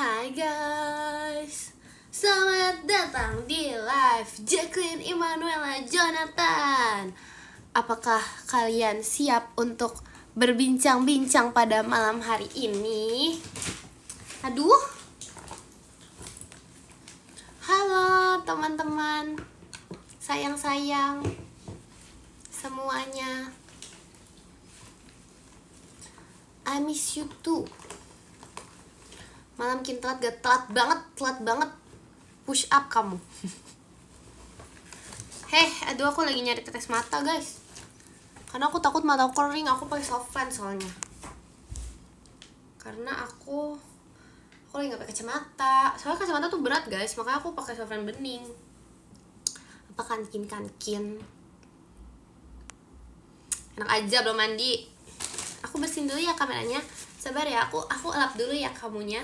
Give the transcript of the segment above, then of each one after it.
Hai guys, selamat datang di live Jacqueline Immanuella Jonathan. Apakah kalian siap untuk berbincang-bincang pada malam hari ini? Aduh. Halo teman-teman, sayang-sayang semuanya, I miss you too. Malam kin telat, gak telat banget push up kamu. Aduh, aku lagi nyari tetes mata guys, karena aku takut mata aku kering. Aku pakai soft lens soalnya, karena aku lagi gak pakai kacamata. Soalnya kacamata tuh berat guys, makanya aku pakai soft lens bening. Apa kankin enak aja belum mandi. Aku bersihin dulu ya kameranya, sabar ya, aku lap dulu ya kamunya.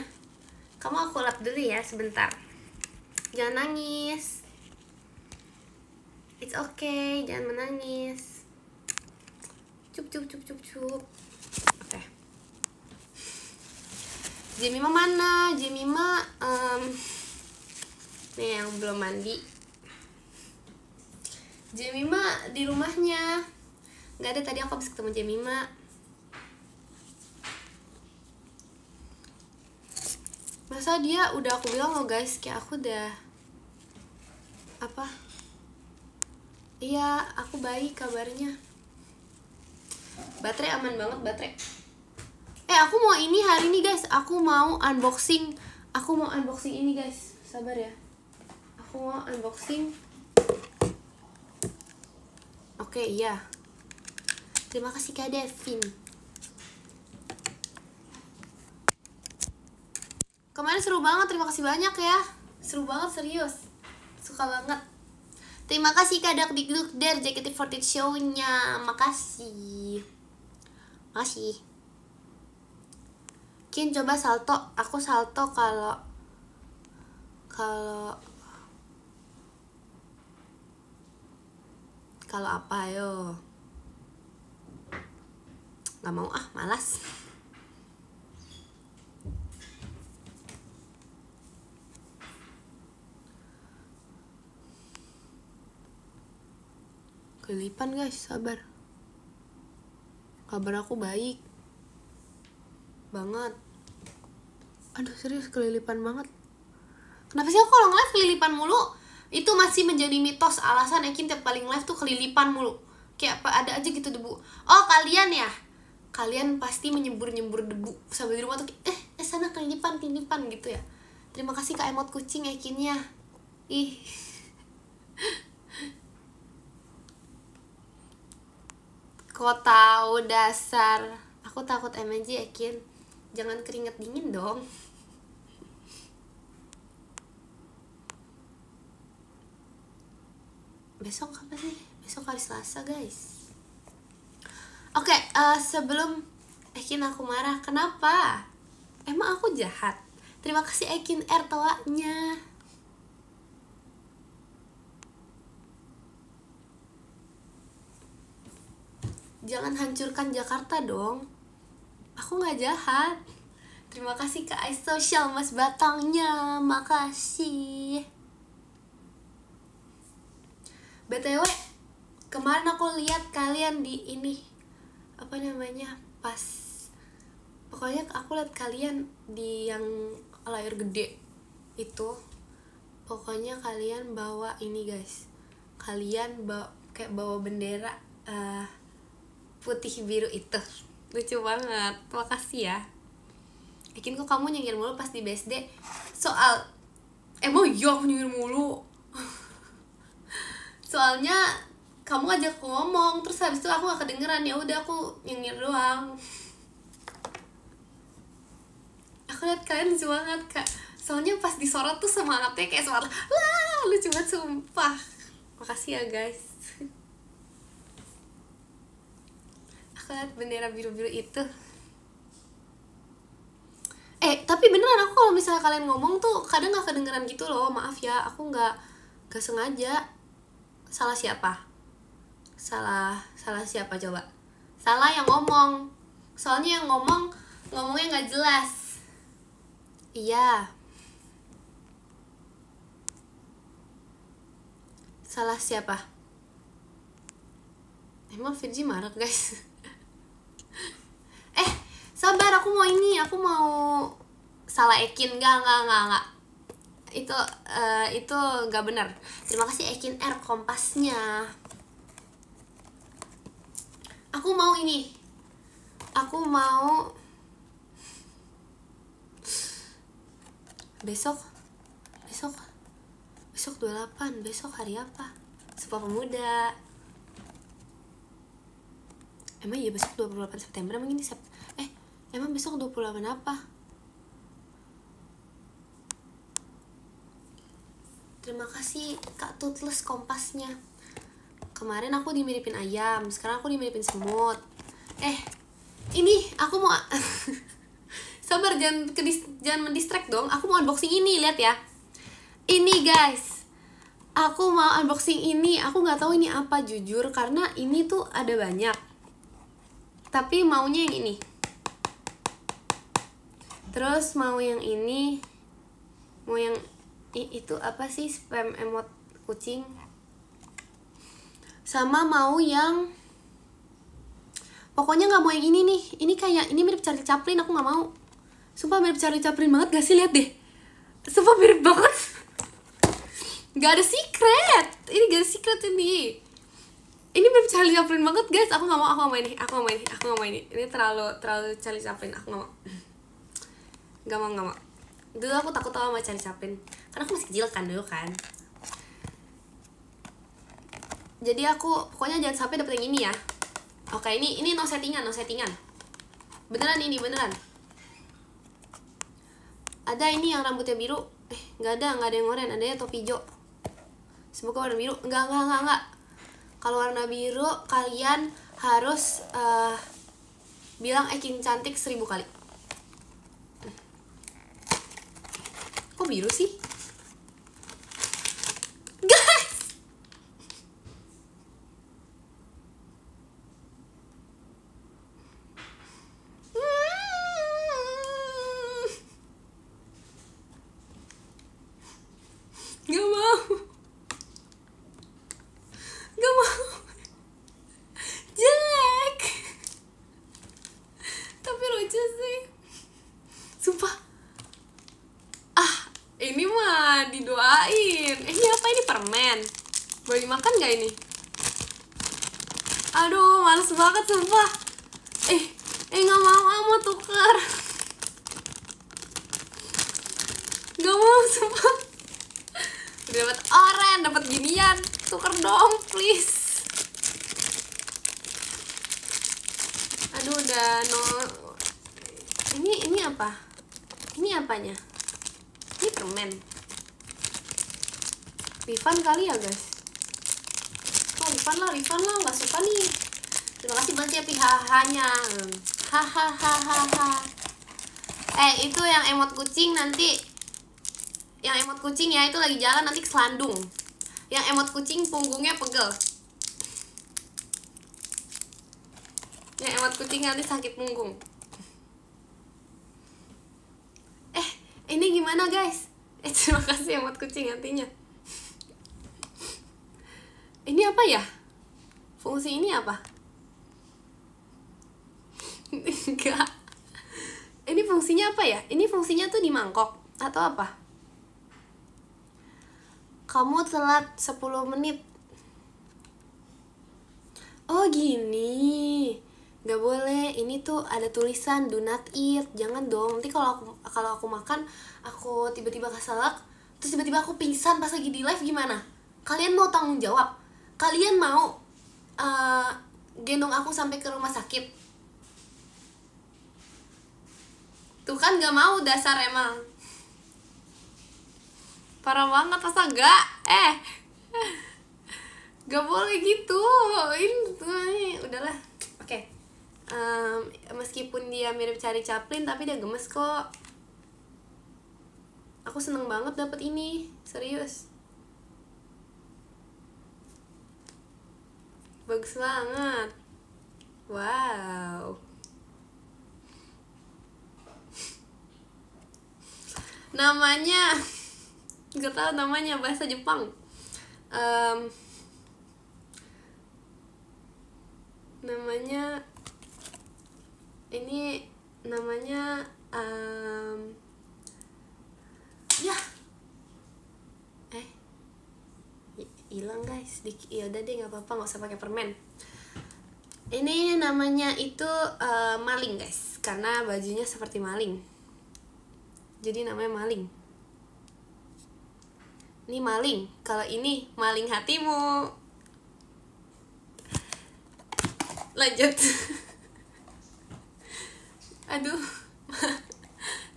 Aku lap dulu ya sebentar. Jangan nangis. It's okay, jangan menangis. Cup. Oke. Jemima mana? Jemima nih yang belum mandi. Jemima di rumahnya. Gak ada, tadi aku habis ketemu Jemima. Masa dia udah, aku bilang loh guys, kayak aku udah apa? Iya, aku baik kabarnya. Baterai aman banget, baterai. Aku mau ini hari ini guys, aku mau unboxing ini guys. Sabar ya. Aku mau unboxing. Oke, iya. Terima kasih Kak Devin. Kemarin seru banget, terima kasih banyak ya. Seru banget, serius. Suka banget. Terima kasih Kak Dakdikduk dari JKT48 show-nya. Makasih. Kin coba salto. Aku salto kalau apa yo? Gak mau ah, malas. Kelilipan guys, sabar. Kabar aku baik banget. Aduh serius, kelilipan banget. Kenapa sih aku kalau nge-live kelilipan mulu? Itu masih menjadi mitos, alasan Ekin tiap kali nge-live tuh kelilipan mulu. Kayak apa ada aja gitu debu. Oh kalian ya? Kalian pasti menyembur-nyembur debu sampai di rumah tuh sana kelilipan gitu ya. Terima kasih Kak emot kucing Ekinnya. Ih. Kok tahu dasar. Aku takut MNJ Ekin. Jangan keringet dingin dong. Besok apa sih? Besok hari Selasa guys. Oke, sebelum Ekin aku marah, kenapa? Emang aku jahat? Terima kasih Ekin R tawanya. Jangan hancurkan Jakarta dong. Aku gak jahat. Terima kasih Kak iSocial Mas Batangnya. Makasih. BTW, kemarin aku lihat kalian di ini, apa namanya, pas, pokoknya aku lihat kalian di yang layar gede itu. Pokoknya kalian bawa ini guys, kalian kayak bawa bendera putih biru itu. Lucu banget, makasih ya Ekin. Kok kamu nyengir mulu pas di BSD soal emang iya aku nyengir mulu. Soalnya kamu ngajak ngomong, terus habis itu aku gak kedengeran, ya udah aku nyengir doang. Aku lihat kalian lucu banget Kak, soalnya pas disorot tuh semangatnya kayak semangat, wah lucu banget sumpah. Makasih ya guys. Aku lihat bendera biru-biru itu. Tapi beneran aku kalau misalnya kalian ngomong tuh kadang gak kedengeran gitu loh. Maaf ya, aku gak sengaja. Salah siapa? Salah siapa coba? Salah yang ngomong. Soalnya yang ngomongnya gak jelas. Iya. Salah siapa? Emang Virgi marah guys? Sabar, aku mau salah Ekin. Enggak. Itu nggak benar. Terima kasih Ekin R kompasnya. Aku mau ini. Aku mau besok 28. Besok hari apa? Sumpah Pemuda. Emang iya besok 28 September. Emang ini emang besok 28 apa? Terima kasih Kak Tutles kompasnya. Kemarin aku dimiripin ayam, sekarang aku dimiripin semut. Ini aku mau sabar, jangan mendistract dong. Aku mau unboxing ini, lihat ya. Ini guys, aku mau unboxing ini. Aku nggak tahu ini apa jujur, karena ini tuh ada banyak. Tapi maunya yang ini. Terus mau yang ini. Mau yang itu apa sih, spam emot kucing. Sama mau yang pokoknya nggak mau yang ini nih. Ini mirip Charlie Chaplin, aku nggak mau. Sumpah mirip Charlie Chaplin banget gak sih, lihat deh. Sumpah mirip banget. Gak ada secret. Ini gak ada secret ini. Ini mirip Charlie Chaplin banget guys. Aku nggak mau ini. Ini terlalu Charlie Chaplin. Aku nggak mau. Dulu aku takut sama Charlie Chaplin karena aku masih kecil kan dulu kan. Jadi aku pokoknya jangan sampai dapet yang ini ya. Oke, ini no settingan. Beneran. Ada ini yang rambutnya biru. Nggak ada yang oranye, adanya topi hijau. Semoga warna biru. Enggak. Kalau warna biru kalian harus bilang Ekin cantik 1000 kali. Kok biru sih? Guys! Gak mau. Jelek. Tapi lucu sih. Sumpah. Ini mah didoain. Ini apa ini, permen? Boleh dimakan gak ini? Aduh, males banget sumpah. Gak mau tuker. Gak mau sumpah. Udah dapat oranye, dapat ginian. Tuker dong, please. Aduh, udah no. Ini apa? Ini apanya? Ini permen. Refund kali ya guys. Refund lah, nggak suka nih. Terima kasih banget ya pihahanya. Hahaha. Itu yang emot kucing nanti. Yang emot kucing ya itu lagi jalan nanti keselandung. Yang emot kucing punggungnya pegel. Yang emot kucing nanti sakit punggung. Ini gimana guys? Terima kasih emot kucing nantinya. Ini apa ya? Fungsi ini apa? Enggak. Ini fungsinya apa ya? Ini fungsinya tuh di mangkok atau apa? Kamu telat 10 menit. Oh gini. Gak boleh, ini tuh ada tulisan do not eat. Jangan dong, nanti kalau aku makan, aku tiba-tiba keselak, terus tiba-tiba aku pingsan pas lagi di live, gimana? Kalian mau tanggung jawab? Kalian mau gendong aku sampai ke rumah sakit? Tuh kan gak mau, dasar emang. Parah banget, masa gak? Gak boleh gitu. Ini udahlah. Oke. Meskipun dia mirip Charlie Chaplin, tapi dia gemes kok. Aku seneng banget dapet ini, serius. Bagus banget. Wow. Namanya gak tahu namanya, bahasa Jepang. Namanya ini namanya ya hilang guys. Ya udah deh, nggak apa-apa, nggak usah pakai permen. Ini namanya itu maling guys, karena bajunya seperti maling, jadi namanya maling. Ini maling, kalau ini maling hatimu. Lanjut. Aduh.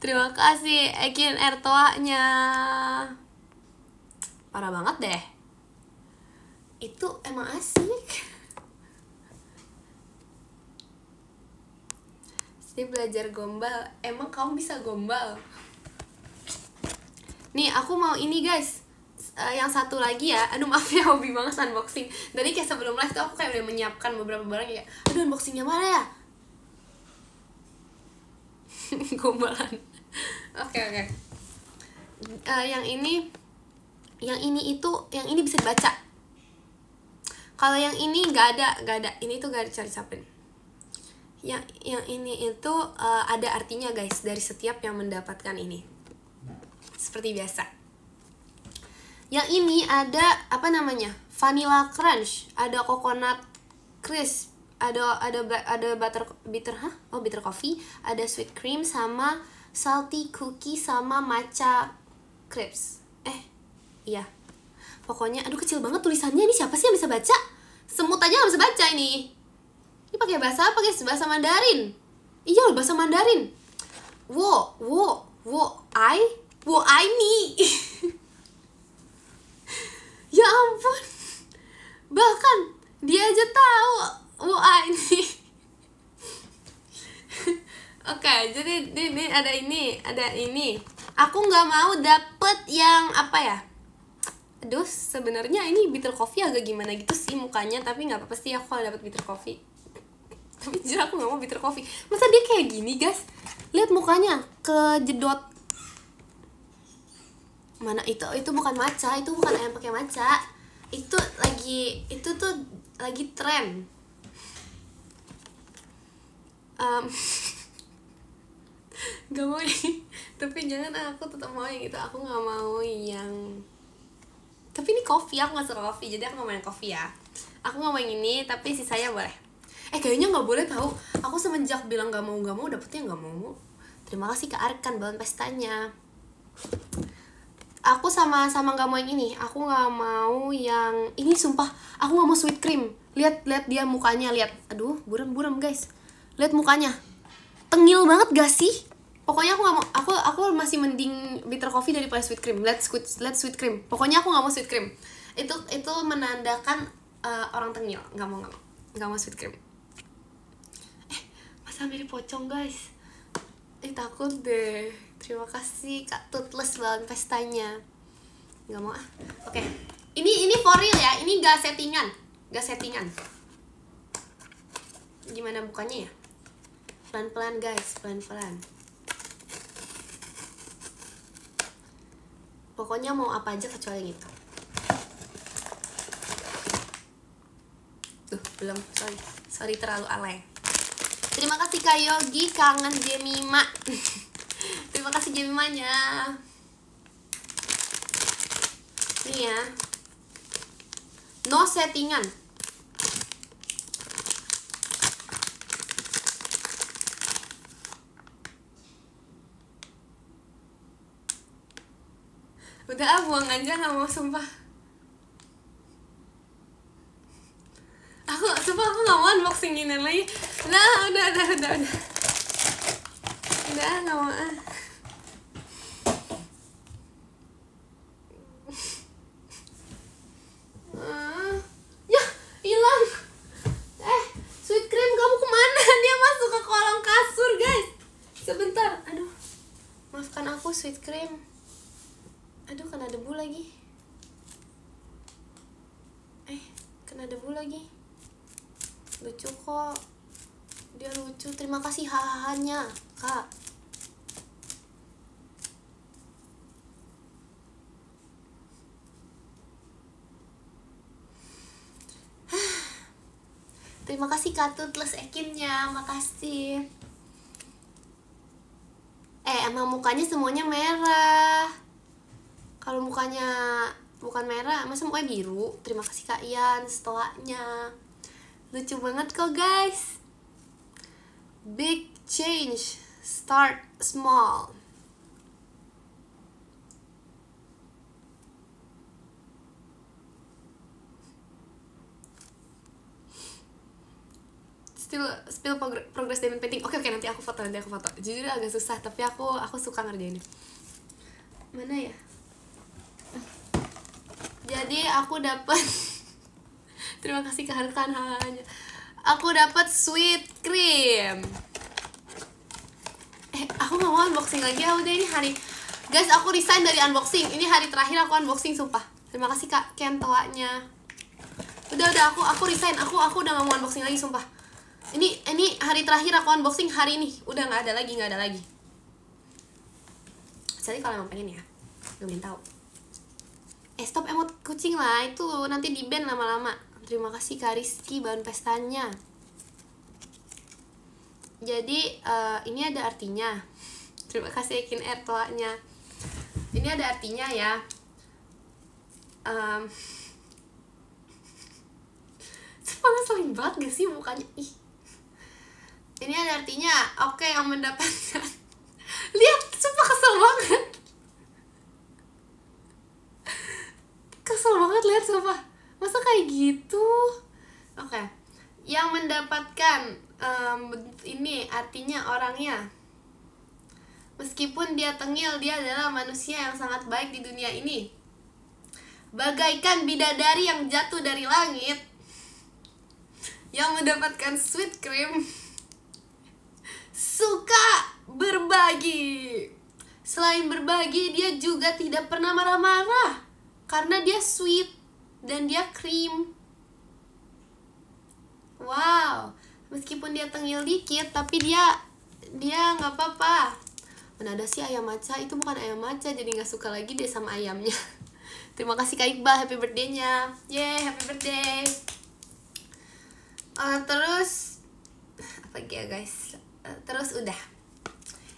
Terima kasih Ekin Ertoa-nya. Parah banget deh. Itu emang asik. Jadi belajar gombal. Emang kamu bisa gombal? Nih aku mau ini guys, yang satu lagi ya. Aduh maaf ya, hobi banget unboxing. Dari kayak sebelum live tuh aku kayak udah menyiapkan beberapa barang kayak, aduh unboxingnya mana ya? Gombalan. Oke. Yang ini bisa dibaca. Kalau yang ini nggak ada. Ini tuh gak dicari capin. Yang ini itu ada artinya guys, dari setiap yang mendapatkan ini. Seperti biasa. Yang ini ada apa namanya? Vanilla crunch, ada coconut crisp, ada bitter coffee, ada sweet cream sama salty cookie sama matcha crepes. Iya. Pokoknya aduh kecil banget tulisannya, ini siapa sih yang bisa baca? Semut aja nggak bisa baca ini. Ini pakai bahasa apa guys? Bahasa Mandarin. Iya loh, bahasa Mandarin. Wo ai ni. Ya ampun. Bahkan dia aja tahu wo ai ni. Oke, jadi ini ada ini. Aku nggak mau dapet yang apa ya? Aduh, sebenarnya ini bitter coffee agak gimana gitu sih mukanya, tapi nggak apa-apa sih aku kalau dapet bitter coffee. Tapi jujur aku nggak mau bitter coffee. Masa dia kayak gini guys? Lihat mukanya kejedot. Mana itu bukan matcha, itu bukan ayam pakai matcha. Itu tuh lagi tren. Gak mau ini. Tapi jangan, aku tetap mau yang itu. Aku nggak mau yang. Tapi ini coffee, aku nggak suka coffee, jadi aku nggak mau yang coffee ya. Aku nggak mau yang ini, tapi sisanya boleh. Kayaknya nggak boleh tahu. Aku semenjak bilang nggak mau dapetnya nggak mau. Terima kasih Kak Arkan balon pestanya. Aku sama nggak mau yang ini. Aku nggak mau yang ini, sumpah. Aku nggak mau sweet cream. Lihat dia mukanya, lihat. Aduh, buram guys. Lihat mukanya. Tengil banget gak sih? Pokoknya aku nggak mau. Aku masih mending bitter coffee daripada sweet cream. Let's sweet cream. Pokoknya aku nggak mau sweet cream. Itu menandakan orang tengil. Nggak mau sweet cream. Masa mirip pocong guys? Takut deh. Terima kasih Kak Tutles balon pestanya. Nggak mau ah. Oke. Ini for real ya. Ini gak settingan. Gimana bukanya ya? Pelan-pelan guys, pelan-pelan. Pokoknya mau apa aja kecuali yang itu. Belum, sorry terlalu alay. Terima kasih Kak Yogi, kangen Jemima. Terima kasih Jemimanya. Nih ya. No settingan. Udah buang aja, nggak mau sumpah. Aku nggak mau unboxingin lagi. Nah, udah. Udah nggak mau ah. Ya hilang. Sweet cream kamu kemana? Dia masuk ke kolong kasur guys. Sebentar, aduh. Maafkan aku sweet cream. Aduh, kena debu lagi. Kena debu lagi. Lucu kok. Dia lucu. Terima kasih hahanya, Kak. Terima kasih Kak Tutles Ekinnya, makasih. Emang mukanya semuanya merah. Kalau mukanya bukan merah, masa mukanya biru? Terima kasih Kak Ian setelahnya. Lucu banget kok guys. Big change, start small. Spill progress diamond painting. Oke, nanti aku foto. Jujur agak susah, tapi aku suka ngerjainnya. Mana ya? Jadi aku dapat terima kasih kehargaan hanya. Aku dapat sweet cream. Aku nggak mau unboxing lagi. Udah ini hari. Guys, aku resign dari unboxing. Ini hari terakhir aku unboxing sumpah. Terima kasih Kak Ken toanya. Udah aku resign. Aku udah nggak mau unboxing lagi sumpah. Ini hari terakhir aku unboxing hari ini. Udah nggak ada lagi. Jadi kalau emang pengen ya, belum tahu. Stop emot kucing lah, itu nanti di ban lama-lama. Terima kasih Kak Rizky bahan pestanya. Jadi ini ada artinya. Terima kasih Ekin toanya. Ini ada artinya ya. Sepanjang sering banget gak sih mukanya? Ini ada artinya. Oke, yang mendapatkan. Lihat, sumpah kesel banget. Kesel banget lihat sumpah. Masa kayak gitu? Oke. Yang mendapatkan ini artinya orangnya. Meskipun dia tengil, dia adalah manusia yang sangat baik di dunia ini. Bagaikan bidadari yang jatuh dari langit. Yang mendapatkan sweet cream. Suka berbagi. Selain berbagi, dia juga tidak pernah marah-marah karena dia sweet dan dia cream. Wow, meskipun dia tengil dikit, tapi dia nggak apa-apa. Mana ada sih ayam maca? Itu bukan ayam maca, jadi nggak suka lagi deh sama ayamnya. Terima kasih Kak Iqbal, happy birthday-nya. Yeay, happy birthday. Terus apa lagi ya guys? Terus udah,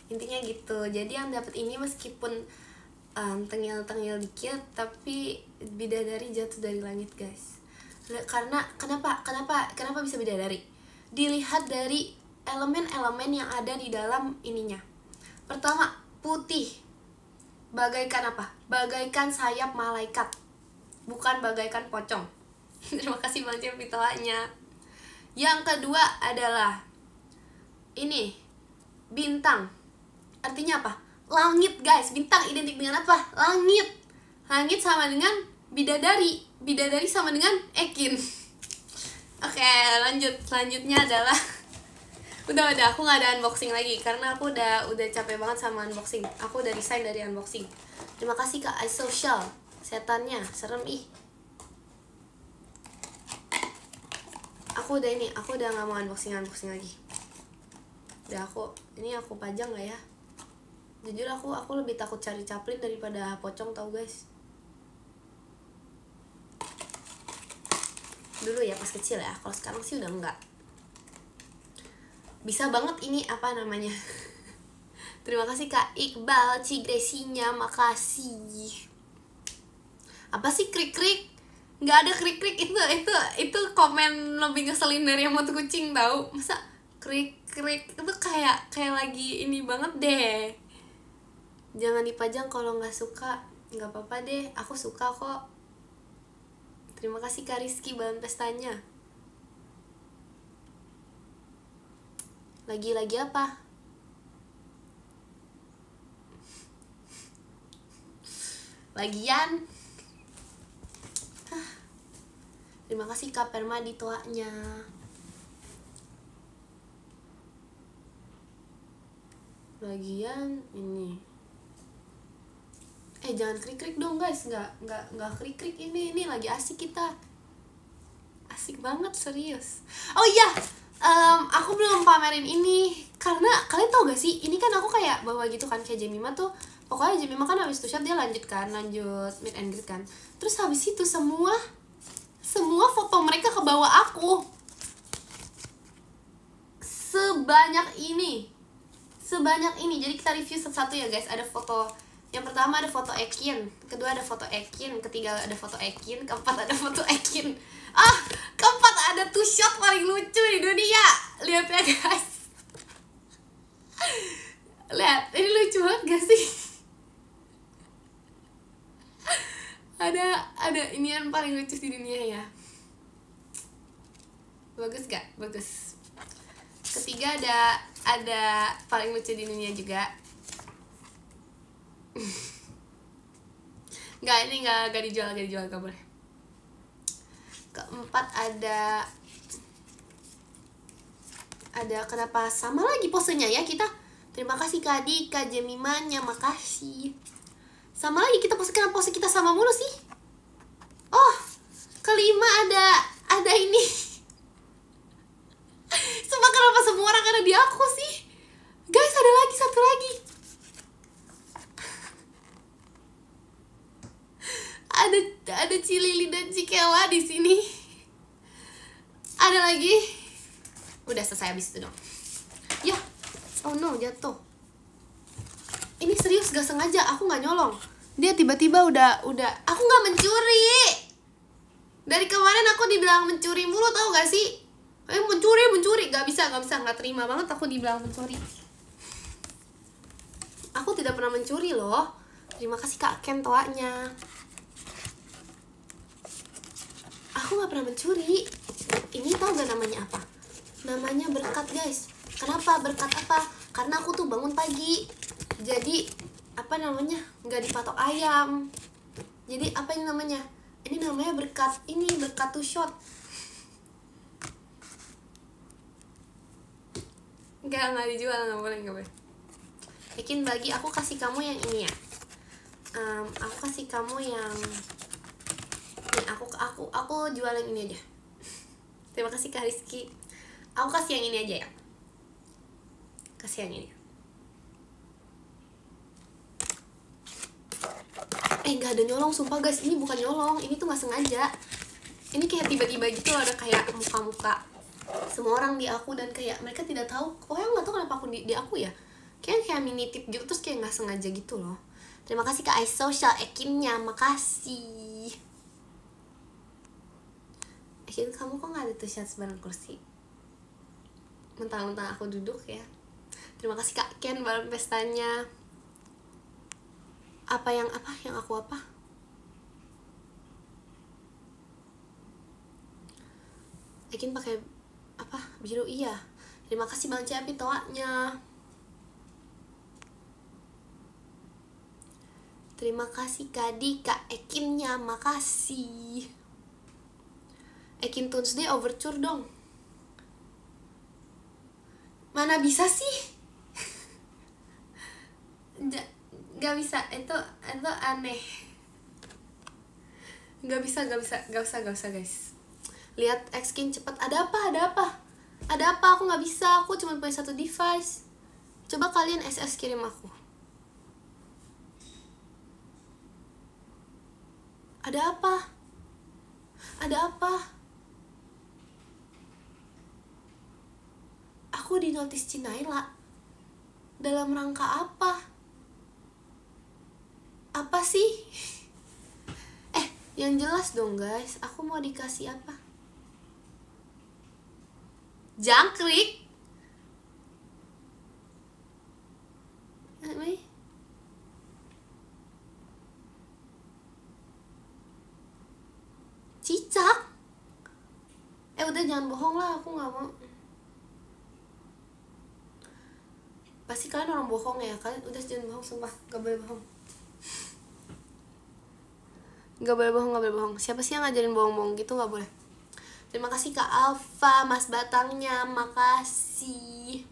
intinya gitu. Jadi yang dapat ini meskipun tengil-tengil dikit, tapi bidadari jatuh dari langit guys. Karena kenapa bisa bidadari? Dilihat dari elemen-elemen yang ada di dalam ininya. Pertama, putih. Bagaikan apa? Bagaikan sayap malaikat, bukan bagaikan pocong. Terima kasih Bang Cem pitoanya. Yang kedua adalah ini bintang. Artinya apa? Langit guys. Bintang identik dengan apa? Langit. Langit sama dengan bidadari. Bidadari sama dengan Ekin. Oke, lanjut. Selanjutnya adalah udah aku nggak ada unboxing lagi karena aku udah capek banget sama unboxing. Aku udah resign dari unboxing. Terima kasih Kak iSocial. Setannya serem ih. Aku udah nggak mau unboxing lagi. Udah aku pajang gak ya? Jujur aku lebih takut cari caplin daripada pocong tau guys. Dulu ya pas kecil ya, kalau sekarang sih udah enggak. Bisa banget ini apa namanya. Terima kasih Kak Iqbal Cigresinya, makasih. Apa sih krik-krik? Nggak ada krik-krik, itu komen lebih ngeselin dari emot kucing tau. Masa krik-krik itu kayak lagi ini banget deh. Jangan dipajang kalau nggak suka. Nggak apa-apa deh, aku suka kok. Terima kasih Kak Rizky bahan pestanya. Lagi apa? Lagian. Terima kasih Kak Permadi toanya. Lagian ini. Jangan krik-krik dong guys. Nggak krik-krik ini lagi asik kita. Asik banget serius. Oh iya, aku belum pamerin ini karena kalian tau gak sih, ini kan aku kayak bawa gitu kan kayak Jemima tuh. Pokoknya Jemima kan habis 2 shot dia lanjut meet and greet kan. Terus habis itu semua foto mereka ke bawah aku. sebanyak ini. Jadi kita review satu-satu ya guys. Ada foto. Yang pertama ada foto Ekin, kedua ada foto Ekin, ketiga ada foto Ekin, keempat ada foto Ekin. Keempat ada two shot paling lucu di dunia. Lihat ya guys. Lihat, ini lucu banget gak sih? Ada inian paling lucu di dunia ya. Bagus gak? Bagus. Ketiga ada paling lucu di dunia juga. Ini nggak dijual gak boleh. Keempat ada kenapa sama lagi posenya ya kita. Terima kasih Kak Dika, Jemimanya, makasih. Sama lagi kita kenapa pose kita sama mulu sih? Oh, kelima ada ini. Sumpah kenapa semua orang ada di aku sih? Guys, ada lagi satu lagi. Ada Cilili dan Cikewa di sini. Ada lagi. Udah selesai habis itu dong. Ya. Oh no, jatuh. Ini serius gak sengaja, aku gak nyolong. Dia tiba-tiba udah aku gak mencuri. Dari kemarin aku dibilang mencuri mulu, tau gak sih? Mencuri, gak bisa, gak terima banget aku dibilang mencuri. Aku tidak pernah mencuri loh. Terima kasih Kak Ken toanya. Aku gak pernah mencuri. Ini tau gak namanya apa? Namanya berkat guys. Kenapa? Berkat apa? Karena aku tuh bangun pagi. Jadi apa namanya? Gak dipatok ayam. Jadi apa ini namanya? Ini namanya berkat. Ini berkat two shot. Gak dijual, gak boleh. Bikin bagi aku kasih kamu yang ini ya. Aku kasih kamu yang nih, aku jual yang ini aja. Terima kasih Kak Rizky. Aku kasih yang ini aja ya. Kasih yang ini. Gak ada nyolong sumpah guys. Ini bukan nyolong, ini tuh gak sengaja. Ini kayak tiba-tiba gitu ada kayak muka-muka semua orang di aku. Dan kayak mereka tidak tahu. Oh ya gak tahu kenapa aku di aku ya. Kayak nitip gitu terus kayak gak sengaja gitu loh. Terima kasih Kak iSocial Ekinnya. Makasih. Ekin kamu kok gak ada tuh shot bareng kursi? Mentang-mentang aku duduk ya. Terima kasih Kak Ken bareng pestanya. Yang aku apa? Ekin pakai apa? Biru iya. Terima kasih Bang Ciapi toanya. Terima kasih Kak Dika Ekinnya. Makasih. Ekin Tuesday overture dong. Mana bisa sih? Gak bisa, itu aneh. Gak usah guys. Lihat Xkin cepet. Ada apa? Aku gak bisa, aku cuma punya satu device. Coba kalian SS kirim aku. Ada apa? Aku di notice Cinaila. Dalam rangka apa? Apa sih? Yang jelas dong guys. Aku mau dikasih apa? Jangkrik? Cicak? Udah jangan bohong lah, aku gak mau. Pasti kalian orang bohong ya. Kalian udah jangan bohong, sumpah. Gak boleh bohong. Gak boleh bohong. Siapa sih yang ngajarin bohong-bohong gitu? Gak boleh. Terima kasih Kak Alfa, Mas Batangnya. Makasih.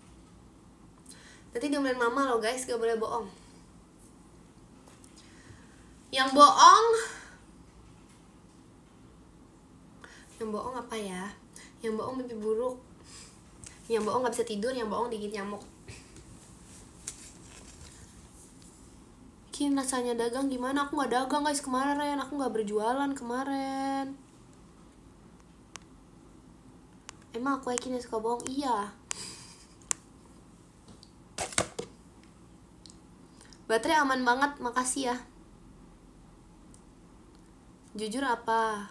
Nanti diomelin mama loh guys. Gak boleh bohong. Yang bohong apa ya? Yang bohong mimpi buruk. Yang bohong gak bisa tidur. Yang bohong digigit nyamuk. Kin rasanya dagang gimana? Aku gak dagang guys kemarin. Aku gak berjualan kemarin. Emang aku yakin yang suka bohong? Iya. Baterai aman banget, makasih ya. Jujur apa?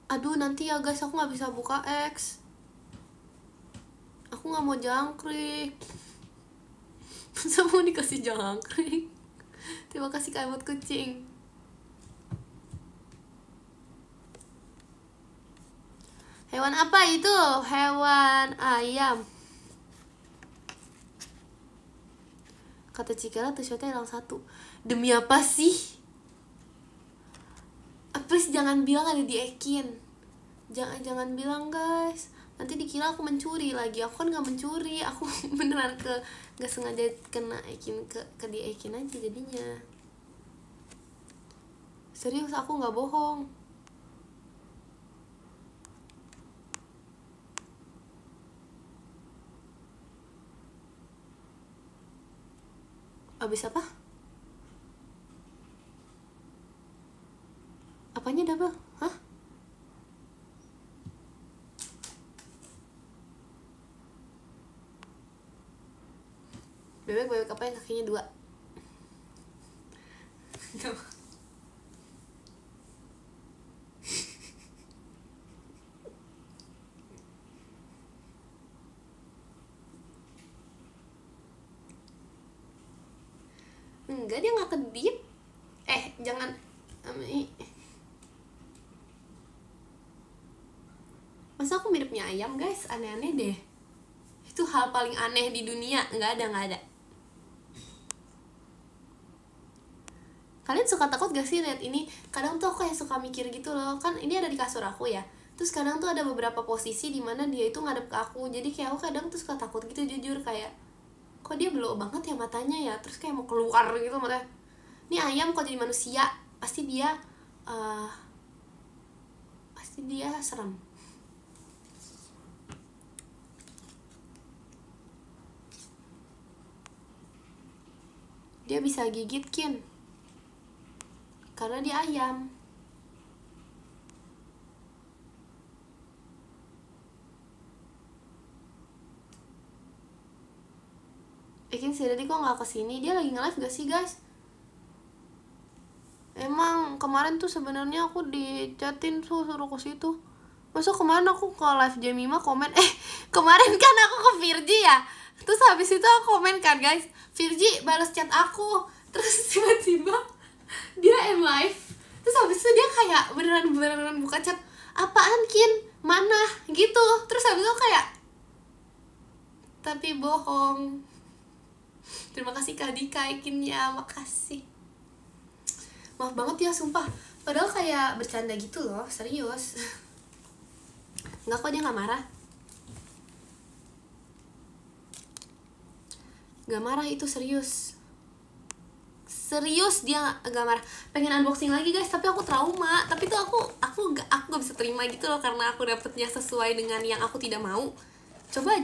Aduh nanti ya guys, aku gak bisa buka X. Aku gak mau jangkrik. Masa mau dikasih jangkrik? Terima kasih Kak Emot Kucing. Hewan apa itu? Hewan ayam. Kata Cikela tuh shotnya hilang 1. Demi apa sih? Please jangan bilang ada di Ekin. Jangan bilang guys. Nanti dikira aku mencuri lagi. Aku kan gak mencuri. Aku beneran gak sengaja kena Ekin ke di Ekin aja jadinya. Serius aku gak bohong. Abis apa? Apanya double? Hah? Bebek apa yang kakinya 2? Enggak, dia gak kedip. Jangan masa aku miripnya ayam guys? Aneh-aneh deh. Itu hal paling aneh di dunia. Gak ada. Kalian suka takut gak sih lihat ini? Kadang tuh aku kayak suka mikir gitu loh. Kan ini ada di kasur aku ya. Terus kadang tuh ada beberapa posisi dimana dia itu ngadep ke aku. Jadi kayak aku kadang tuh suka takut gitu jujur. Kayak kok dia belok banget ya matanya ya. Terus kayak mau keluar gitu matanya. Ini ayam kok jadi manusia. Pasti dia serem. Dia bisa gigit Kin karena dia ayam. Ekin si Daddy kok gak kesini? Dia lagi nge-live gak sih guys? Emang kemarin tuh sebenarnya aku dichatin suruh ke situ. Masa kemarin aku ke live Jemima komen kemarin kan aku ke Virgi ya. Terus habis itu aku komen kan guys, Virgi balas chat aku. Terus tiba-tiba dia live. Terus habis itu dia kayak beneran buka chat. Apaan Kin? Mana? Gitu. Terus habis itu kayak tapi bohong. Terima kasih Kak Dika Ekinnya, makasih. Maaf banget ya sumpah. Padahal kayak bercanda gitu loh, serius. Enggak kok, dia gak marah. Gak marah itu serius. Serius dia gak marah. Pengen unboxing lagi guys, tapi aku trauma. Tapi tuh aku gak bisa terima gitu loh. Karena aku dapetnya sesuai dengan yang aku tidak mau. Coba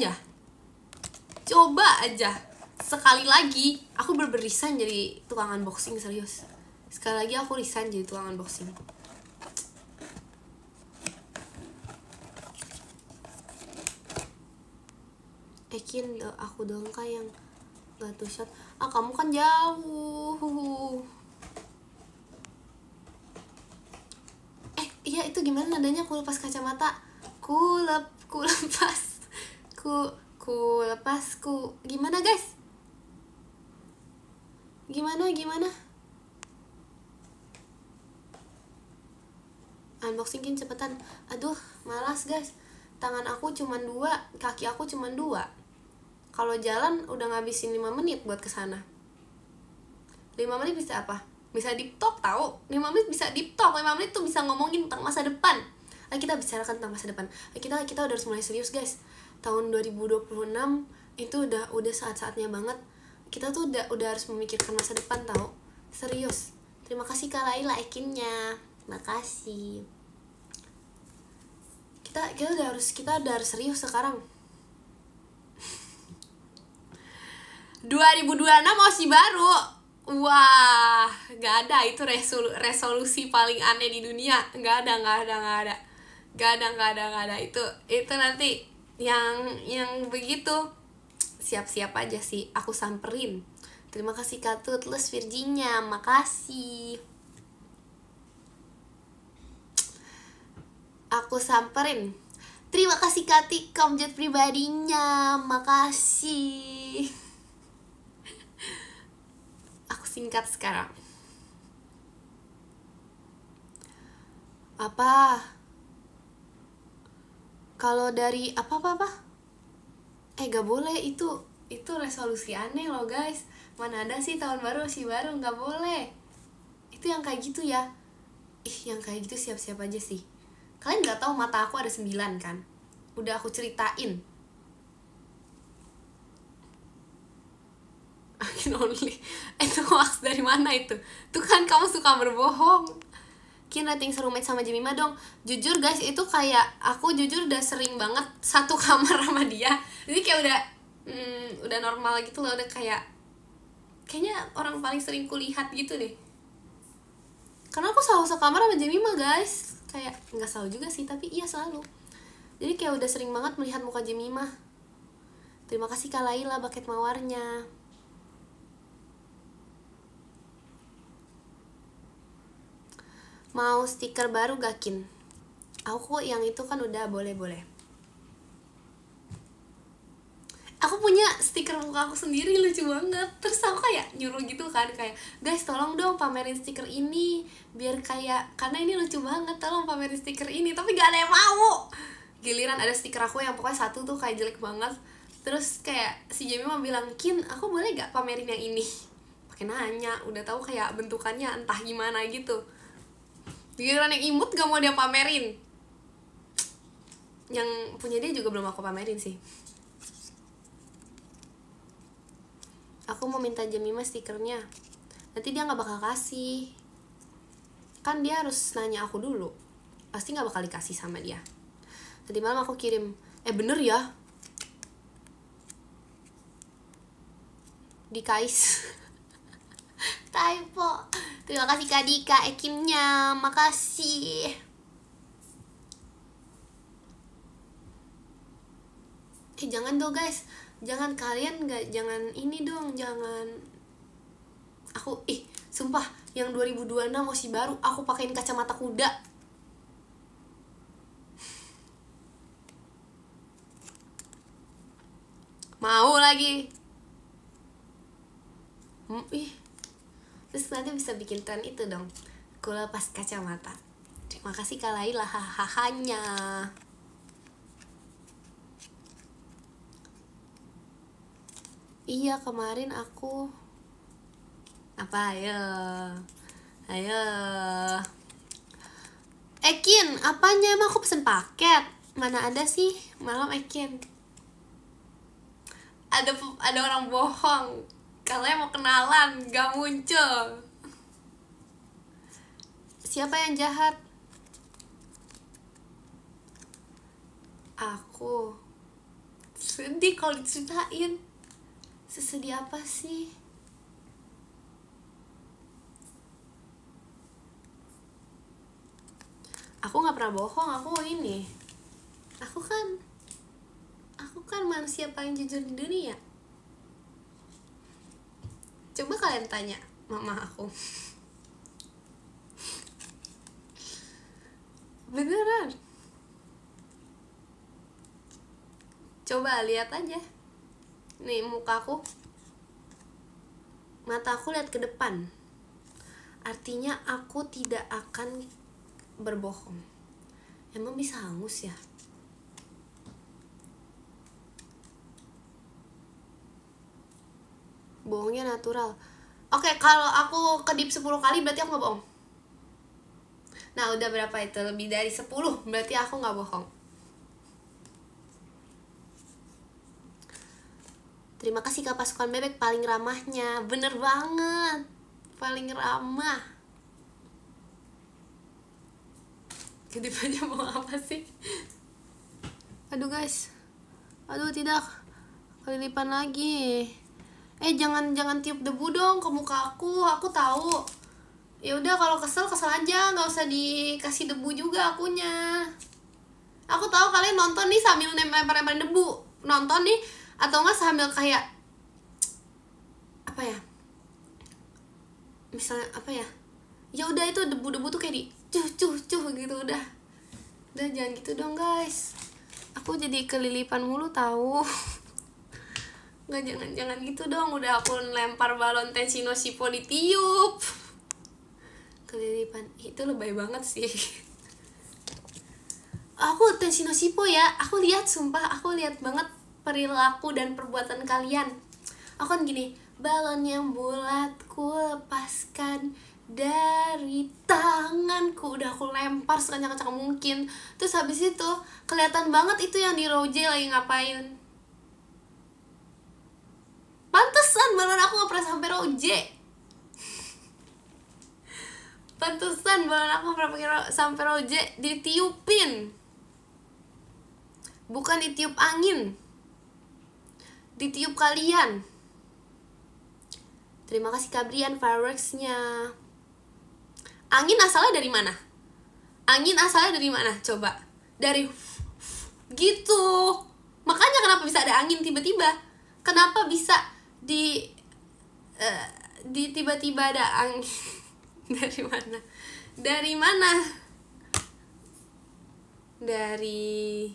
aja sekali lagi aku resign jadi tukang unboxing, serius. Sekali lagi aku resign jadi tukang unboxing. Ekin aku dong kak yang gak tuh shot. Kamu kan jauh. Iya itu gimana nadanya? Ku lepas kacamata. Ku lepas gimana guys? Gimana? Unboxing Kin cepetan. Aduh malas guys. Tangan aku cuma 2, kaki aku cuma 2. Kalau jalan udah ngabisin 5 menit buat kesana. 5 menit bisa apa? Bisa deep talk tau. 5 menit bisa deep talk. 5 menit tuh bisa ngomongin tentang masa depan. Kita bicarakan tentang masa depan. Kita udah harus mulai serius guys. Tahun 2026 itu udah saat-saatnya banget. Kita tuh udah harus memikirkan masa depan tau. Serius. Terima kasih Kak Laila Ekinnya. Makasih. Kita udah harus serius sekarang. 2026 masih baru. Wah, gak ada itu resolusi paling aneh di dunia. Gak ada. Itu nanti yang begitu siap-siap aja sih, aku samperin Terima kasih Kak Tutlus Virginia, makasih. Aku samperin. Terima kasih Kati komjet pribadinya, makasih. Aku singkat sekarang. Apa? Kalau dari apa? Gak boleh, itu resolusi aneh loh guys. Mana ada sih tahun baru masih baru, gak boleh. Itu yang kayak gitu ya. Yang kayak gitu siap-siap aja sih. Kalian gak tahu mata aku ada 9 kan? Udah aku ceritain. I can only. Itu hoax dari mana itu? Tuh kan kamu suka berbohong. Kin rating serumit sama Jemima dong. Jujur guys, itu kayak aku jujur udah sering banget satu kamar sama dia. Jadi kayak udah normal gitu loh. Udah kayaknya orang paling sering kulihat gitu deh. Karena aku selalu sekamar sama Jemima guys. Kayak nggak selalu juga sih, tapi iya selalu. Jadi kayak udah sering banget melihat muka Jemima. Terima kasih Kak Laila bucket mawarnya. Mau stiker baru gak Kin? Aku yang itu kan udah boleh. Aku punya stiker muka aku sendiri, lucu banget. Terus aku kayak nyuruh gitu kan, kayak guys tolong dong pamerin stiker ini biar kayak, karena ini lucu banget, tolong pamerin stiker ini. Tapi gak ada yang mau. Giliran ada stiker aku yang pokoknya satu tuh kayak jelek banget. Terus kayak si Jamie mau bilang, Kin aku boleh gak pamerin yang ini? Pakai nanya, udah tahu kayak bentukannya entah gimana gitu. Giliran yang imut gak mau dia pamerin. Yang punya dia juga belum aku pamerin sih. Aku mau minta Jemima stikernya. Nanti dia gak bakal kasih. Kan dia harus nanya aku dulu. Pasti gak bakal dikasih sama dia. Tadi malam aku kirim, bener ya? Di Kais. Typo. Terima kasih Kak Dika Ekimnya, makasih. Jangan dong guys, jangan kalian jangan ini dong, jangan. Aku sumpah yang 2026 masih baru aku pakein kacamata kuda. Mau lagi. Terus nanti bisa bikin tren itu dong, aku lepas kacamata. Terima kasih Kak Laila, hahahanya. Iya kemarin aku apa ayo Ekin, apanya emang aku pesen paket? Mana ada sih malam Ekin. Ada orang bohong. Kalian mau kenalan, gak muncul. Siapa yang jahat? Aku sedih kalau diceritain. Sesedih apa sih? Aku gak pernah bohong, aku kan manusia paling jujur di dunia. Coba kalian tanya mama aku. Beneran. Coba lihat aja. Nih mukaku. Mataku lihat ke depan. Artinya aku tidak akan berbohong. Emang bisa hangus ya? Bohongnya natural. Oke, kalau aku kedip 10 kali berarti aku gak bohong. Nah udah berapa itu? Lebih dari 10, berarti aku gak bohong. Terima kasih Kak Pasukan Bebek, paling ramahnya. Bener banget, paling ramah. Kedip aja mau apa sih? Aduh guys, aduh tidak, kelilipan lagi. Jangan tiup debu dong ke muka aku tahu. Ya udah kalau kesel aja, nggak usah dikasih debu juga akunya. Aku tahu kalian nonton nih sambil lempar debu, nonton nih, atau nggak sambil kayak apa ya, misalnya apa ya, ya udah itu debu-debu tuh kayak di cuh gitu, udah jangan gitu dong guys, aku jadi kelilipan mulu tahu. Nggak, jangan gitu dong, udah aku lempar balon Tensino Shippo ditiup, kelilipan itu lebay banget sih. Aku Tensino Shippo ya, aku lihat sumpah, aku lihat banget perilaku dan perbuatan kalian. Aku kan gini, balon yang bulat ku lepaskan dari tanganku, udah aku lempar sekencang-kencang mungkin. Terus habis itu kelihatan banget itu yang di Roje lagi ngapain. Pantesan balon aku gak pernah sampai Roje. Pantesan balon aku gak pernah sampai Roje, ditiupin. Bukan ditiup angin, ditiup kalian. Terima kasih Kabrian fireworksnya. Angin asalnya dari mana? Angin asalnya dari mana? Coba. Dari gitu. Makanya kenapa bisa ada angin tiba-tiba? Kenapa bisa di tiba-tiba ada angin? Dari mana? Dari mana? Dari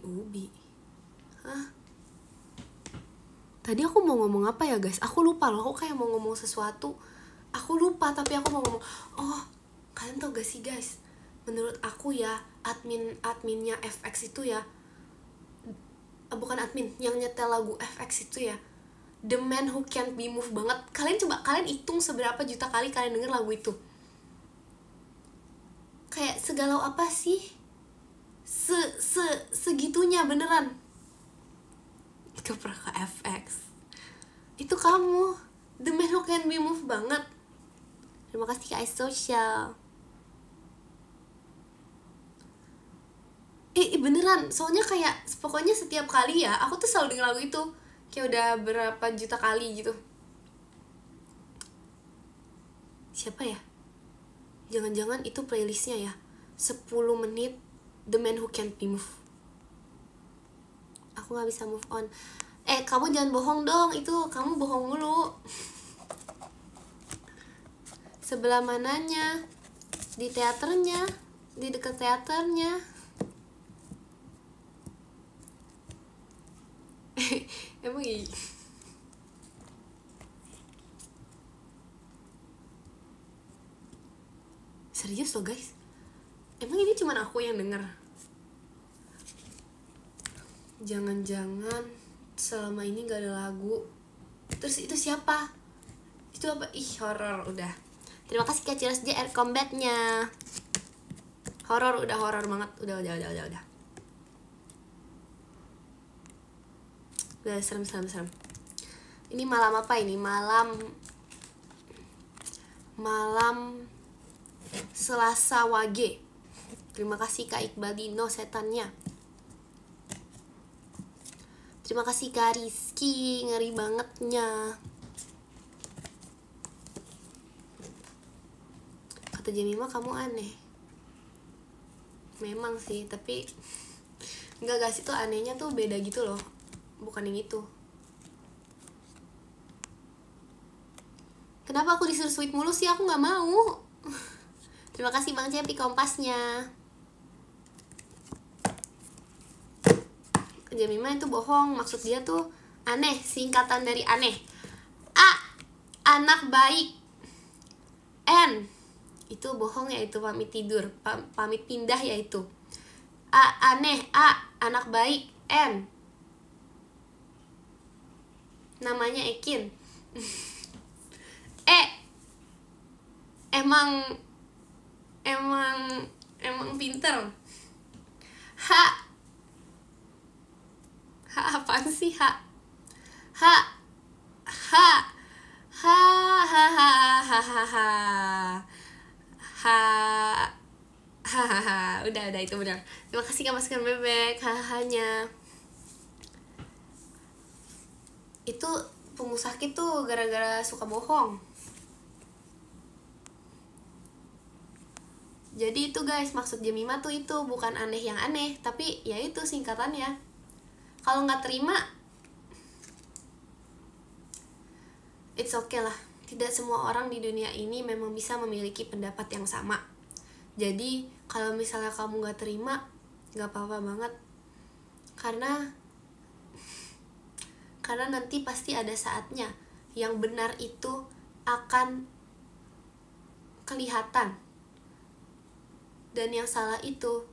ubi. Hah? Tadi aku mau ngomong apa ya guys? Aku lupa loh, aku kayak mau ngomong sesuatu. Aku lupa, tapi aku mau ngomong. Oh, kalian tau gak sih guys? Menurut aku ya, adminnya FX itu ya, bukan admin, yang nyetel lagu FX itu ya, The Man Who Can't Be Moved banget. Kalian hitung seberapa juta kali kalian denger lagu itu. Kayak segalau apa sih? Segitunya beneran. Itu pernah ke FX. Itu kamu, The Man Who Can't Be Moved banget. Terima kasih Kak Social. Beneran, soalnya kayak pokoknya setiap kali ya, aku tuh selalu denger lagu itu. Kayak udah berapa juta kali gitu. Siapa ya? Jangan-jangan itu playlistnya ya, 10 menit The Man Who Can't Be Moved. Aku gak bisa move on. Kamu jangan bohong dong, itu kamu bohong mulu. Sebelah mananya? Di teaternya? Di dekat teaternya? Emang iya? Serius loh guys? Emang ini cuma aku yang denger? Jangan-jangan selama ini gak ada lagu. Terus itu siapa? Itu apa? Ih, horor udah. Terima kasih Kak Cilas JR Combat-nya. Horor, udah horor banget. Udah. Udah serem. Ini malam apa ini? Malam Selasa Wage. Terima kasih Kak Iqbal Dino setannya. Terima kasih Kak Rizky, ngeri bangetnya. Kata Jemima kamu aneh. Memang sih, tapi enggak guys, itu anehnya tuh beda gitu loh. Bukan yang itu. Kenapa aku disuruh sweet mulu sih? Aku gak mau. Terima kasih Bang Cepi kompasnya. Jemima itu bohong, maksud dia tuh aneh, singkatan dari aneh. A, anak baik. N, itu bohong ya, itu pamit tidur, pamit pindah ya itu. A, aneh. A, anak baik. N, namanya Ekin. Emang pinter. H apaan sih? H udah itu benar. Terima kasih Kak Masker Bebek. Hahanya itu pengusaha tuh gara-gara suka bohong. Jadi itu guys, maksud Jemima tuh itu bukan aneh yang aneh, tapi ya itu singkatannya. Kalau nggak terima, it's okay lah. tidak semua orang di dunia ini memang bisa memiliki pendapat yang sama. Jadi kalau misalnya kamu gak terima, gak apa-apa banget. Karena nanti pasti ada saatnya yang benar itu akan kelihatan, dan yang salah itu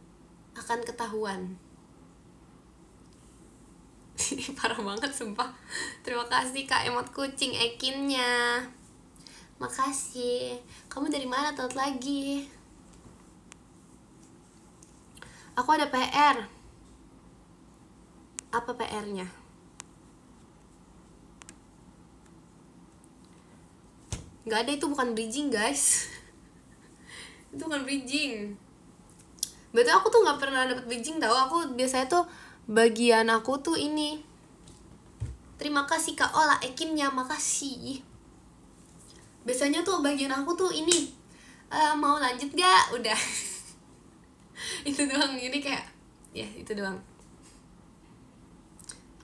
akan ketahuan. Parah banget sumpah. Terima kasih Kak emot kucing Ekinnya. Makasih. Kamu dari mana telat lagi? Aku ada PR. Apa PR-nya? Gak ada, itu bukan bridging guys. Itu bukan bridging. Betul, aku tuh gak pernah dapet bridging tau. Aku biasanya tuh bagian aku tuh ini. Terima kasih Kak Ola Ekinnya, makasih. Biasanya tuh bagian aku tuh ini, mau lanjut gak? Udah. Itu doang, ini kayak ya itu doang.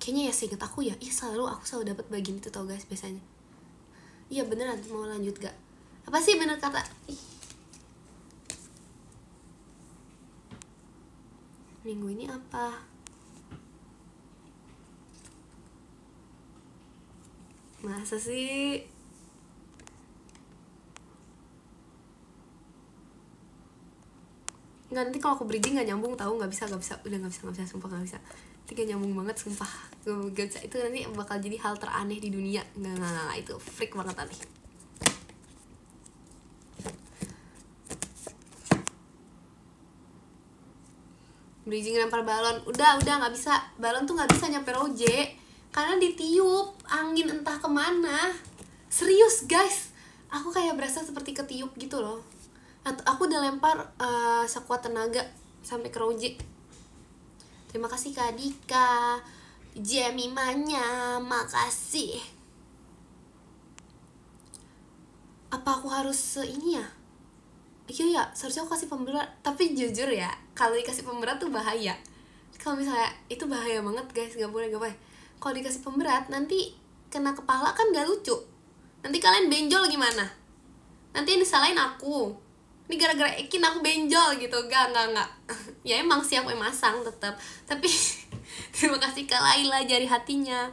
Kayaknya ya seinget aku ya, aku selalu dapat bagian itu tau guys biasanya. Iya beneran, mau lanjut gak? Apa sih bener kata? Minggu ini apa? Masa sih? Enggak, nanti kalau aku bridging gak nyambung tahu, nggak bisa, udah nggak bisa, sumpah nggak bisa. Nanti gak nyambung banget, sumpah. Gak bisa, itu nanti bakal jadi hal teraneh di dunia. Nggak, itu freak banget aneh. Bridging lempar balon, udah nggak bisa. Balon tuh nggak bisa nyampe Roje karena ditiup angin entah kemana. Serius guys, aku kayak berasa seperti ketiup gitu loh. Aku udah lempar sekuat tenaga sampai ke Roje. Terima kasih Kak Dika, Jemimanya, makasih. Apa aku harus ini ya? Iya ya, seharusnya aku kasih pemberat. Tapi jujur ya, kalau dikasih pemberat tuh bahaya. Kalau misalnya itu bahaya banget guys, gak boleh. Kalau dikasih pemberat nanti kena kepala kan gak lucu. Nanti kalian benjol gimana? Nanti yang disalahin aku. Ini gara-gara Ekin aku benjol gitu. Gak. Ya emang sih aku masang tetap. Tapi terima kasih Kak Laila jari hatinya.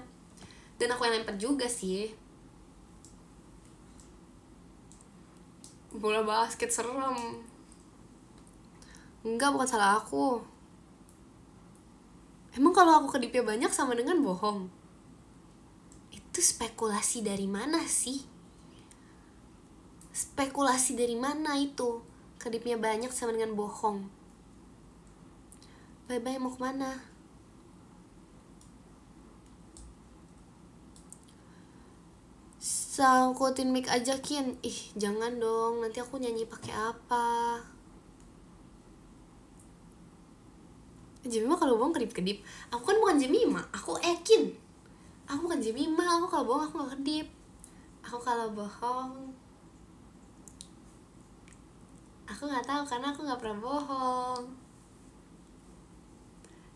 Dan aku yang lempar juga sih. Bola basket serem. Enggak, bukan salah aku. Emang kalau aku kedipnya banyak sama dengan bohong? Itu spekulasi dari mana sih? Spekulasi dari mana itu? Kedipnya banyak sama dengan bohong. Bye-bye, mau kemana? Sangkutin mic aja Kin. Ih, jangan dong, nanti aku nyanyi pakai apa? Jemima kalau bohong kedip-kedip. Aku kan bukan Jemima, aku Ekin. Aku bukan Jemima, aku kalau bohong aku gak kedip. Aku kalau bohong, aku gak tahu karena aku gak pernah bohong.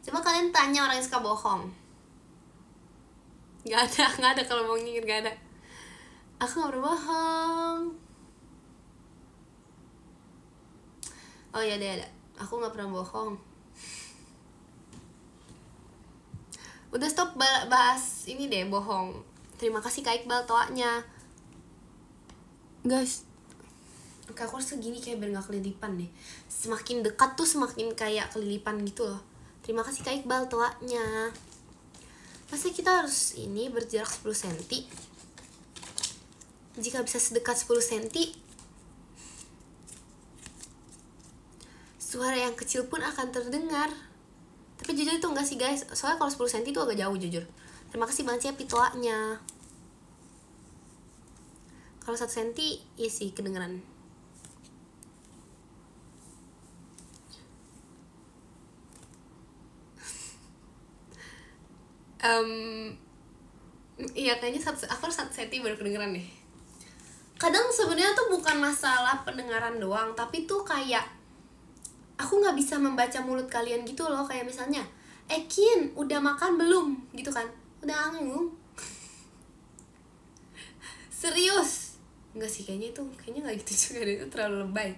Coba kalian tanya orang yang suka bohong. Gak ada kalau bohong nyingir, gak ada. Aku gak pernah bohong. Oh iya ada. Aku gak pernah bohong. Udah stop bahas ini deh, bohong. Terima kasih Kak Iqbal toanya. Guys, aku harus segini kayak biar gak kelilipan deh. Semakin dekat tuh semakin kayak kelilipan gitu loh. Terima kasih Kak Iqbal toanya. Pasti kita harus ini berjarak 10 cm. Jika bisa sedekat 10 cm, suara yang kecil pun akan terdengar. Tapi jujur itu enggak sih guys, soalnya kalau 10 cm itu agak jauh jujur. Terima kasih banget ya pitoanya. Kalau 1 cm, iya sih kedengeran. Iya kayaknya aku harus 1 cm baru kedengeran deh. Kadang sebenarnya tuh bukan masalah pendengaran doang, tapi tuh kayak aku nggak bisa membaca mulut kalian gitu loh. Kayak misalnya Ekin udah makan belum gitu kan, udah anggung. Serius Enggak sih, kayaknya nggak gitu juga deh, itu terlalu lebay.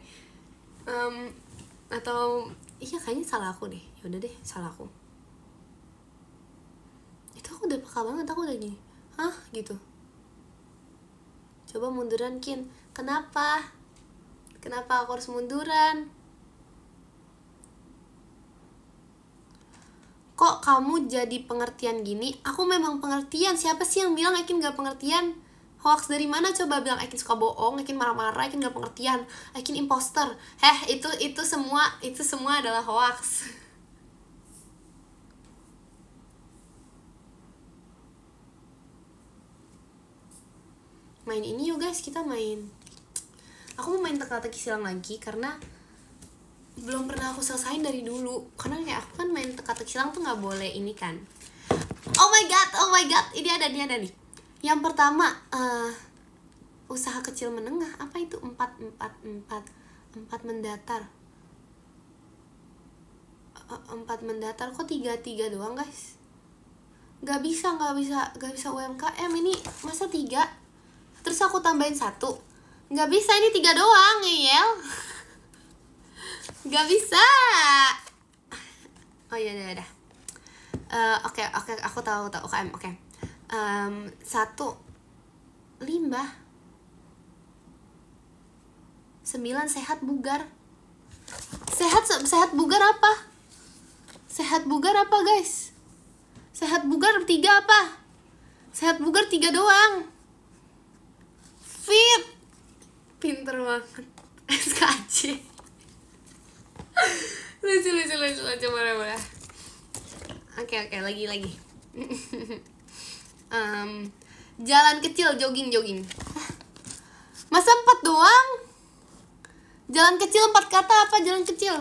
Atau iya kayaknya salah aku deh. Ya udah deh, salah aku. Itu aku udah peka banget, aku udah gini, hah gitu. Coba munduran Kin. Kenapa aku harus munduran? Kok kamu jadi pengertian gini? Aku memang pengertian. Siapa sih yang bilang Ekin gak pengertian? Hoax dari mana coba bilang Ekin suka bohong, Ekin marah-marah, Ekin gak pengertian, Ekin imposter. Itu semua adalah hoax. Main ini yuk guys, kita main. Aku mau main teka-teki silang lagi karena belum pernah aku selesain dari dulu. Karena kayak aku kan main teka-teki silang tuh nggak boleh ini kan. Oh my god, ini ada nih. Yang pertama, usaha kecil menengah. Apa itu? 4 mendatar. 4 mendatar kok 3 doang guys? Gak bisa UMKM ini, masa 3? Terus aku tambahin 1. Gak bisa, ini 3 doang, ngeyel. Gak bisa. Oh iya udah. Oke, aku tahu UKM, oke. 1 limbah. 9 sehat bugar. Sehat bugar apa? Sehat bugar apa guys? Sehat bugar 3 apa? Sehat bugar 3 doang. Fit. Pinter banget. SKC. lucu marah. Oke, lagi. Jalan kecil, jogging. Masa 4 doang? Jalan kecil 4 kata apa jalan kecil?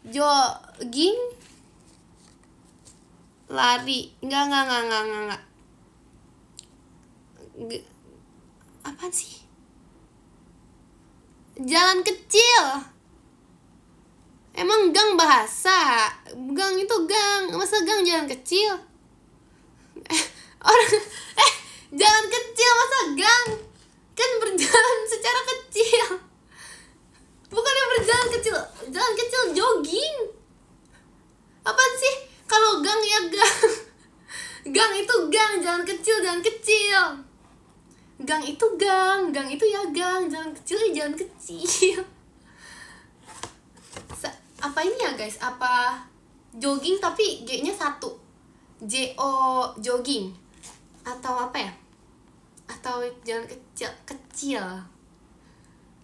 Jogging, lari. Enggak. Apaan sih? Jalan kecil. Emang gang bahasa? Gang itu gang. Masa gang jalan kecil? Jalan kecil masa gang? Kan berjalan secara kecil. Bukannya berjalan kecil. Jalan kecil jogging. Apaan sih? Kalau gang ya gang. Gang itu gang, jalan kecil. Gang itu ya gang, jalan kecil ya jalan kecil. Apa ini ya guys? Apa jogging tapi G-nya 1. Jogging. Atau apa ya? Atau jalan kecil.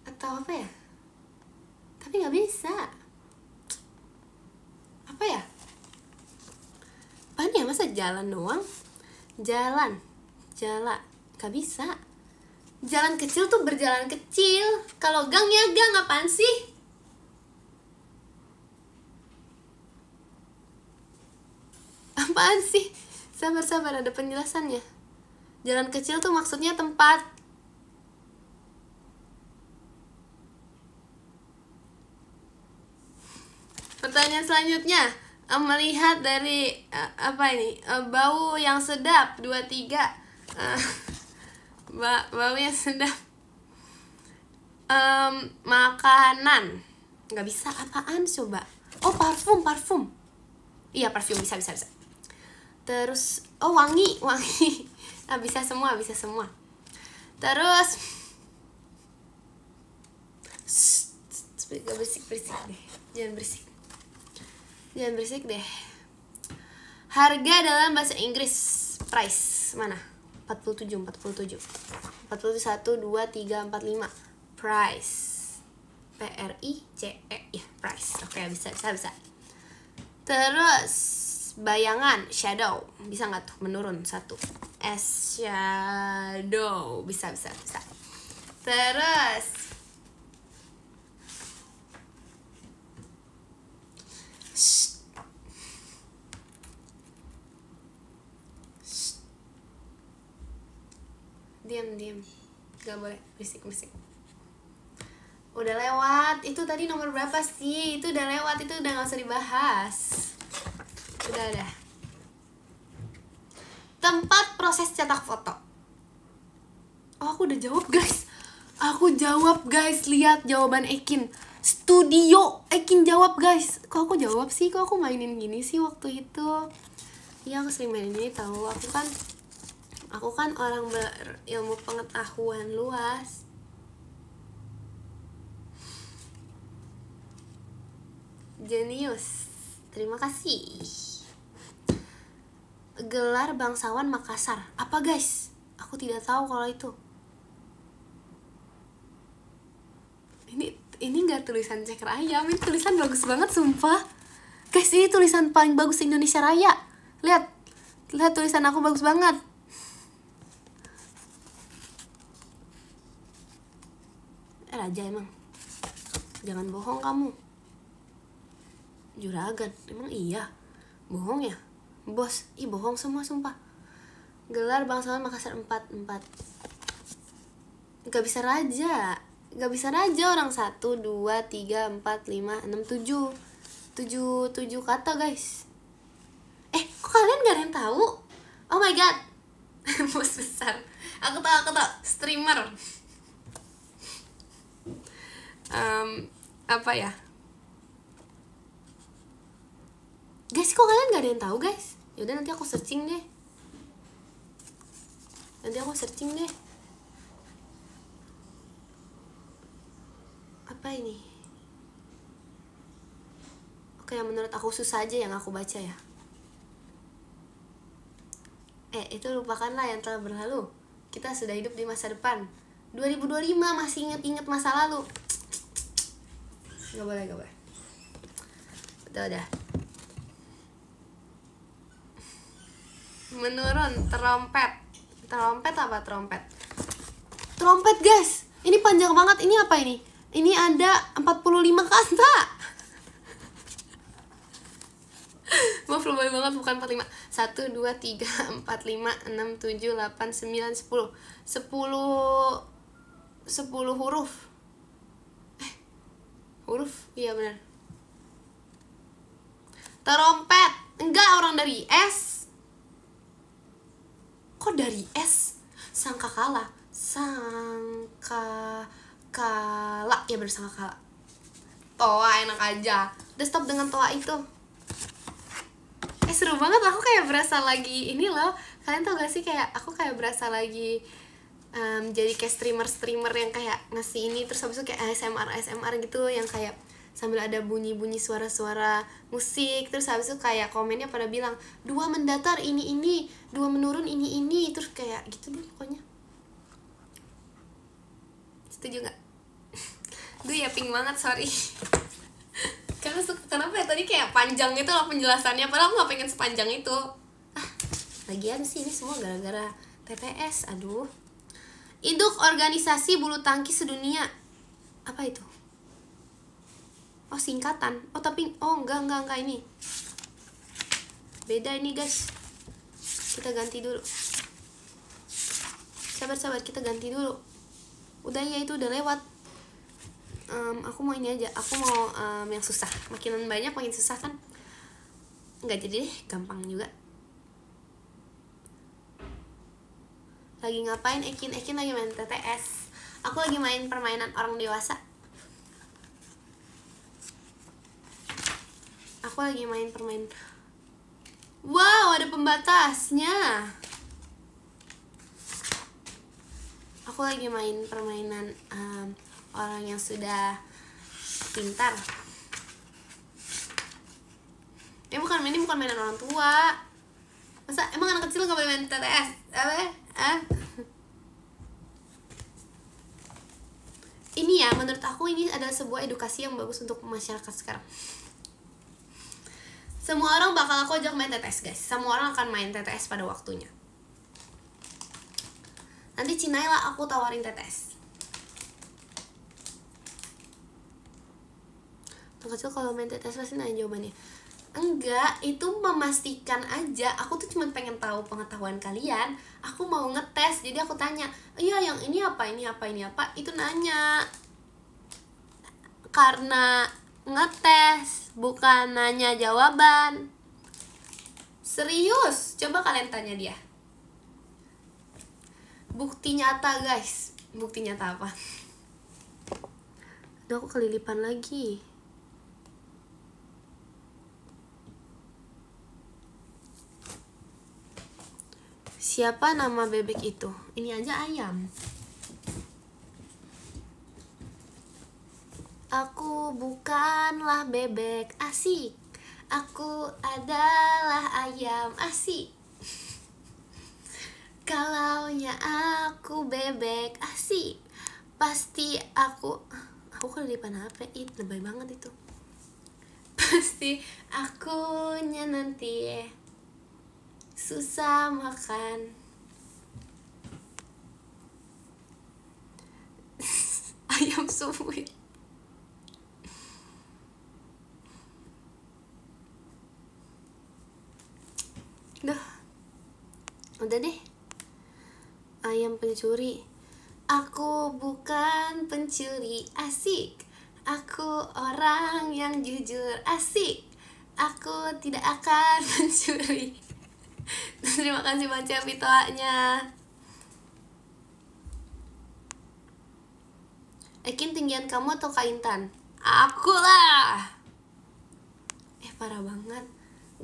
Atau apa ya? Tapi nggak bisa. Apa ya? Apaan ya? Masa jalan doang? Jalan. Gak bisa. Jalan kecil tuh berjalan kecil. Kalau gang ya gang, apaan sih? Apaan sih? Sabar, ada penjelasannya. Jalan kecil tuh maksudnya tempat. Pertanyaan selanjutnya, melihat dari apa ini? Bau yang sedap. 2, 3. Bau yang sedap. Makanan. Nggak bisa, apaan coba? Oh, parfum. Iya, parfum bisa. Terus wangi. Bisa semua. Terus gak berisik deh. Jangan berisik deh. Harga dalam bahasa Inggris. Price mana? 47. 41, 2, 3, 4, 5. Price. PRICE ya, price. Oke, bisa. Terus bayangan, shadow. Bisa nggak tuh menurun 1? Shadow. Bisa. Terus diam. Gak boleh berisik. Udah lewat. Itu tadi nomor berapa sih? Itu udah lewat, itu udah gak usah dibahas. Udah. Tempat proses cetak foto. Oh, aku udah jawab guys. Aku jawab guys, lihat jawaban Ekin. Studio, Ekin jawab guys. Kok aku jawab sih? Kok aku mainin gini sih waktu itu? Iya, aku sering mainin ini tahu. Aku kan orang berilmu pengetahuan luas. Jenius. Terima kasih. Gelar bangsawan Makassar. Apa guys? Aku tidak tahu kalau itu. Ini nggak tulisan Ceker Ayam, ini tulisan bagus banget sumpah. Guys, ini tulisan paling bagus di Indonesia Raya. Lihat tulisan aku bagus banget. Raja emang. Jangan bohong kamu. Juragan, emang iya. Bohong ya? Bos, bohong semua sumpah. Gelar bangsawan Makassar 4. Gak bisa raja orang 1, 2, 3, 4, 5, 6, 7 kata guys. Kok kalian gak ada yang tahu? Oh my god. Bos besar. Aku tahu streamer. Apa ya guys, kok kalian gak ada yang tahu guys? Yaudah nanti aku searching deh. Apa ini? Oke, yang menurut aku susah aja yang aku baca ya. Itu lupakanlah yang telah berlalu. Kita sudah hidup di masa depan. 2025 masih inget masa lalu. Gak boleh. Udah. Menurun, trompet apa trompet? Trompet guys, ini panjang banget. Ini apa ini? Ini ada 45 kata. Maaf lebay banget, bukan 45. 1, 2, 3, 4, 5, 6, 7, 8, 9, 10. 10 huruf. Huruf? Iya benar. Trompet. Enggak, orang dari S. Kok dari S? Sangkakala. Ya bener, sangkakala. Toa enak aja. Udah stop dengan toa itu. Seru banget, aku kayak berasa lagi ini loh. Kalian tau gak sih, kayak aku kayak berasa lagi jadi kayak streamer yang kayak ngasih ini, terus habis itu kayak ASMR gitu, yang kayak sambil ada bunyi suara-suara musik, terus habis itu kayak komennya pada bilang 2 mendatar ini 2 menurun ini, terus kayak gitu deh pokoknya. Setuju nggak? Duh ya, pink banget, sorry. Kenapa ya tadi kayak panjang gitu loh penjelasannya, padahal aku gak pengen sepanjang itu. Lagian sih ini semua gara-gara TTS. Aduh. Induk Organisasi Bulu Tangkis Sedunia. Apa itu? Oh, singkatan. Oh tapi enggak ini. Beda ini guys. Kita ganti dulu. Sabar, kita ganti dulu. Udah ya, itu udah lewat. Aku mau ini aja. Aku mau yang susah. Makin banyak makin susah kan. Enggak jadi deh, gampang juga. Lagi ngapain Ekin lagi main TTS. Aku lagi main permainan orang dewasa. Wow, ada pembatasnya. Aku lagi main permainan orang yang sudah pintar. Ini bukan mainan orang tua. Masa emang anak kecil gak boleh main TTS? Ini ya, menurut aku ini adalah sebuah edukasi yang bagus untuk masyarakat sekarang. Semua orang bakal aku ajak main TTS guys. Semua orang akan main TTS pada waktunya. Nanti Cinailah aku tawarin TTS. Anak kecil kalau main TTS pasti nanya jawabannya. Enggak, itu memastikan aja. Aku tuh cuma pengen tahu pengetahuan kalian. Aku mau ngetes, jadi aku tanya, iya yang ini apa. Itu nanya karena ngetes, bukan nanya jawaban. Serius, coba kalian tanya dia. Bukti nyata guys. Bukti nyata apa? Duh, aku kelilipan lagi. Siapa nama bebek itu? Ini aja ayam. Aku bukanlah bebek, asik. Aku adalah ayam, asik. Kalaunya aku bebek, asik. Pasti aku kelilipan apa? Lebay banget itu. Pasti akunya nanti susah makan. Ayam suwi. Duh, udah deh. Ayam pencuri. Aku bukan pencuri, asik. Aku orang yang jujur, asik. Aku tidak akan mencuri. Terima kasih banyak pitoanya. Ekin, tinggian kamu atau Kak Intan? Aku lah. Parah banget.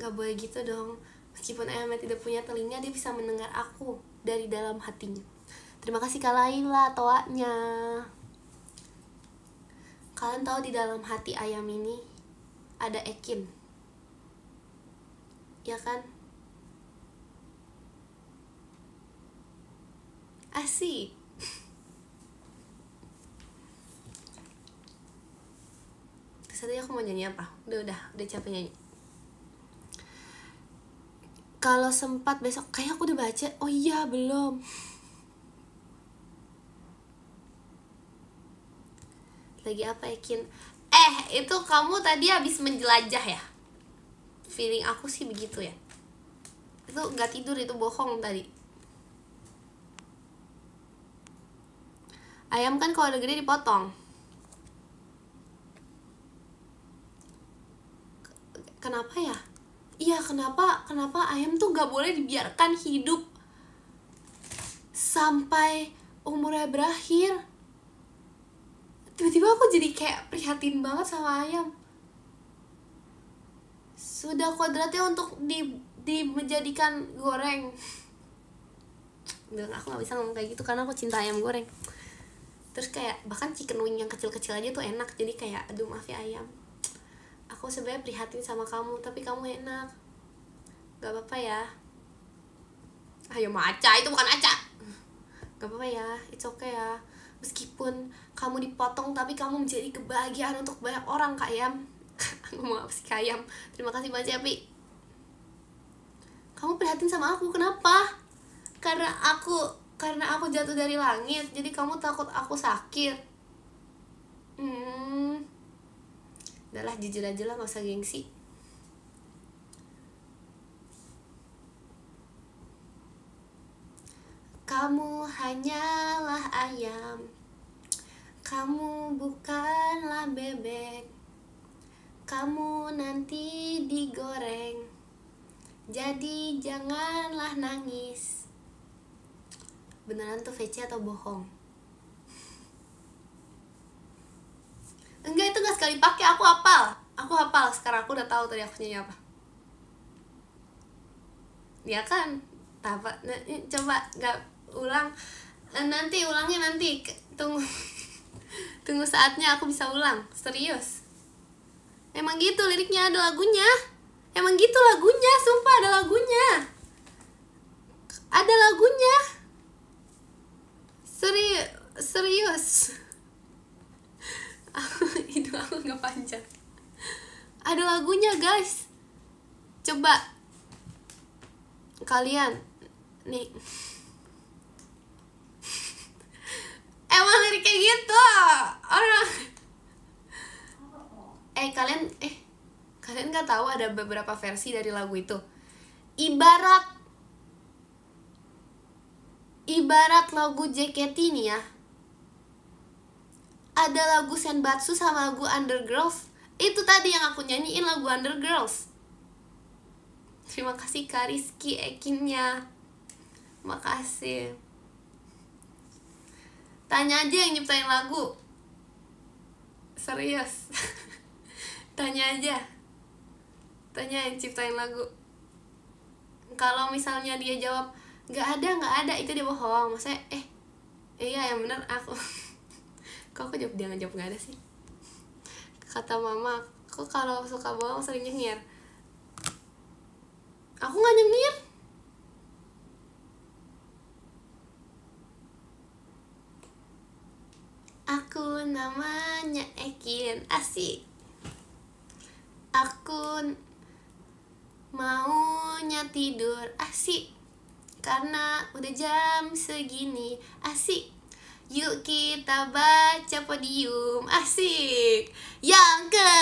Gak boleh gitu dong. Meskipun ayamnya tidak punya telinga, dia bisa mendengar aku dari dalam hatinya. Terima kasih Kak Laila toanya. Kalian tahu di dalam hati ayam ini ada Ekin, ya kan? Asik. Terus tadi aku mau nyanyi apa? Udah capek nyanyi. Kalau sempat besok, kayak aku udah baca. Oh iya, belum. Lagi apa Ekin? Itu kamu tadi habis menjelajah ya? Feeling aku sih begitu ya. Itu gak tidur, itu bohong tadi. Ayam kan kalau udah gede dipotong. Kenapa ya? Iya, kenapa ayam tuh gak boleh dibiarkan hidup sampai umurnya berakhir? Tiba-tiba aku jadi kayak prihatin banget sama ayam. Sudah kodratnya untuk menjadikan goreng. Bilang aku gak bisa ngomong kayak gitu karena aku cinta ayam goreng. Terus kayak bahkan chicken wing yang kecil-kecil aja tuh enak. Jadi kayak aduh maaf ya ayam, aku sebenarnya prihatin sama kamu, tapi kamu enak. Gak apa-apa ya. Ayo maca, itu bukan aca. Gak apa-apa ya, it's okay ya. Meskipun kamu dipotong, tapi kamu menjadi kebahagiaan untuk banyak orang, Kak Ayam. Ngomong apa sih Kak Ayam? Terima kasih banyak ya, Pi. Kamu prihatin sama aku, kenapa? Karena aku jatuh dari langit, jadi kamu takut aku sakit. Udahlah, jujur aja lah, gak usah gengsi. Kamu hanyalah ayam, kamu bukanlah bebek, kamu nanti digoreng, jadi janganlah nangis. Beneran tuh VC atau bohong? Enggak, itu gak sekali pakai, aku hafal. Sekarang aku udah tahu tadi aku nyanyi apa. Ya kan? Coba gak ulang. Nanti ulangnya nanti. Tunggu saatnya aku bisa ulang. Serius. Emang gitu liriknya, ada lagunya. Emang gitu lagunya, sumpah ada lagunya. Ada lagunya. Serius. Hidung aku gak panjang. Ada lagunya guys. Coba kalian nih. Emang lirik kayak gitu orang. Kalian nggak tahu ada beberapa versi dari lagu itu. Ibarat lagu JKT ini ya, ada lagu Senbatsu sama lagu Undergirls. Itu tadi yang aku nyanyiin lagu Undergirls. Terima kasih Kak Rizky Ekinnya. Makasih. Tanya aja yang nyiptain lagu. Serius. Tanya aja, tanyain, ciptain lagu. Kalau misalnya dia jawab nggak ada, itu dia bohong. Maksudnya iya yang benar aku. Kok aku jawab dia ngejawab nggak ada sih? Kata mama, aku kalau suka bohong sering nyengir. Aku nggak nyengir. Aku namanya Ekin, asik. Aku maunya tidur, asik. Karena udah jam segini, asik. Yuk kita baca podium, asik. Yang ke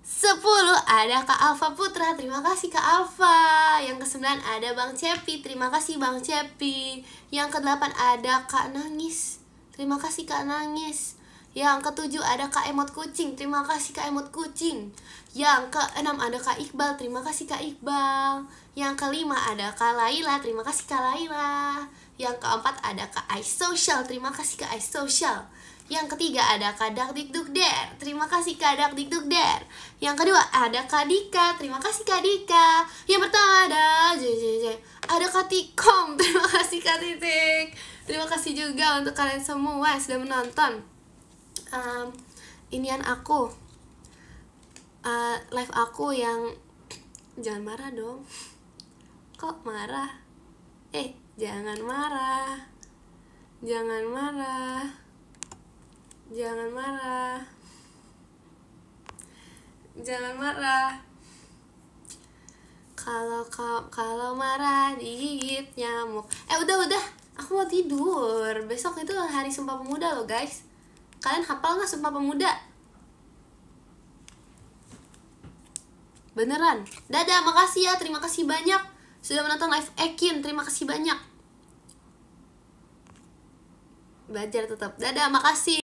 10 ada Kak Alfa Putra, terima kasih Kak Alfa. Yang ke 9 ada Bang Cepi, terima kasih Bang Cepi. Yang ke 8 ada Kak Nangis, terima kasih Kak Nangis. Yang ke 7 ada Kak Emot Kucing, terima kasih Kak Emot Kucing. Yang ke 6 ada Kak Iqbal, terima kasih Kak Iqbal. Yang ke 5 ada Kak Laila, terima kasih Kak Laila. Yang ke 4 ada Kak iSocial, terima kasih Kak iSocial. Yang ketiga ada Kak Dakdikdukder, terima kasih Kak Dakdikdukder. Yang kedua ada Kak Dika, terima kasih Kak Dika. Yang pertama ada ada Kak Tikom, terima kasih Kak Titik. Terima kasih juga untuk kalian semua yang sudah menonton inian aku, live aku yang jangan marah dong. Kok marah? Jangan marah. Jangan marah. Jangan marah. Jangan marah. Kalau marah digigit nyamuk. Udah. Aku mau tidur. Besok itu hari Sumpah Pemuda loh, guys. Kalian hafal nggak Sumpah Pemuda? Beneran. Dadah, makasih ya. Terima kasih banyak sudah menonton live Ekin. Terima kasih banyak. Belajar tetap. Dadah, makasih.